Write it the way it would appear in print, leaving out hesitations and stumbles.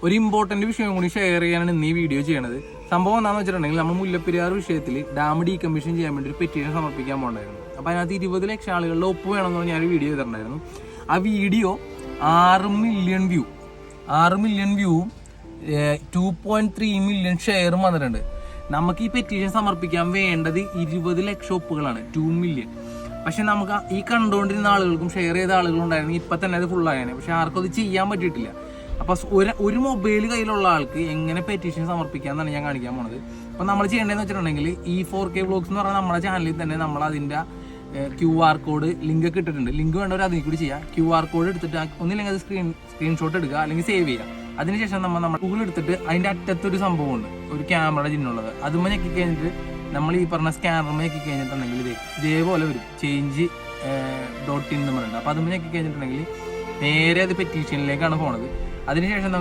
ഒരു ഇമ്പോർട്ടന്റ് വിഷയം കൂടി ഷെയർ ചെയ്യാനാണ് ഇന്ന് ഈ വീഡിയോ ചെയ്യണത്. സംഭവം എന്താണെന്ന് വെച്ചിട്ടുണ്ടെങ്കിൽ നമ്മൾ മുല്ലപ്പെരിയാർ വിഷയത്തിൽ ഡാം ഡീകമ്മീഷൻ ചെയ്യാൻ വേണ്ടി ഒരു പെറ്റീഷൻ സമർപ്പിക്കാൻ പോകണ്ടായിരുന്നു. അപ്പോൾ അതിനകത്ത് 20 ലക്ഷം ആളുകളുടെ ഒപ്പ് വേണമെന്ന് ഞാൻ ഒരു വീഡിയോ ചെയ്തിട്ടുണ്ടായിരുന്നു. ആ വീഡിയോ 6 മില്യൺ വ്യൂവും 2.3 മില്യൺ ഷെയറും വന്നിട്ടുണ്ട്. നമുക്ക് ഈ പെറ്റീഷൻ സമർപ്പിക്കാൻ വേണ്ടത് 20 ലക്ഷം ഒപ്പുകളാണ്, 2 മില്യൺ. പക്ഷെ നമുക്ക് ഈ കണ്ടുകൊണ്ടിരുന്ന ആളുകൾക്കും ഷെയർ ചെയ്ത ആളുകളും ഉണ്ടായിരുന്നു. ഇപ്പം തന്നെ അത് ഫുള്ളായാണ്. പക്ഷെ ആർക്കും അത് ചെയ്യാൻ പറ്റിയിട്ടില്ല. അപ്പോൾ ഒരു മൊബൈൽ കയ്യിലുള്ള ആൾക്ക് എങ്ങനെ പെറ്റീഷൻ സമർപ്പിക്കാമെന്നാണ് ഞാൻ കാണിക്കാൻ പോണത്. അപ്പോൾ നമ്മൾ ചെയ്യേണ്ടതെന്ന് വെച്ചിട്ടുണ്ടെങ്കിൽ E4K വ്ലോഗ്സ് എന്ന് പറഞ്ഞാൽ നമ്മുടെ ചാനലിൽ തന്നെ നമ്മൾ അതിൻ്റെ QR കോഡ് ലിങ്ക് ഒക്കെ ഇട്ടിട്ടുണ്ട്. ലിങ്ക് വേണ്ടവർ അതിൽ കൂടി ചെയ്യാം. QR കോഡ് എടുത്തിട്ട് ഒന്നില്ലെങ്കിൽ അത് സ്ക്രീൻഷോട്ട് എടുക്കുക, അല്ലെങ്കിൽ സേവ് ചെയ്യുക. അതിനുശേഷം നമ്മൾ ഗൂഗിൾ എടുത്തിട്ട് അതിൻ്റെ അറ്റത്തൊരു സംഭവമുണ്ട്, ഒരു ക്യാമറ ചിഹ്നമുള്ളത്. അതുമ്പോൾ ഞെക്കി കഴിഞ്ഞിട്ട് നമ്മൾ ഈ പറഞ്ഞ സ്കാനറും ഞെക്കി കഴിഞ്ഞിട്ടുണ്ടെങ്കിൽ ഇതേപോലെ വരും, ചേഞ്ച് .in എന്ന് പറയുന്നത്. അപ്പോൾ അതുമ്പോൾ ഞെക്കി കഴിഞ്ഞിട്ടുണ്ടെങ്കിൽ നേരെ അത് പെറ്റീഷനിലേക്കാണ് പോണത്. അതിനുശേഷം നമുക്ക്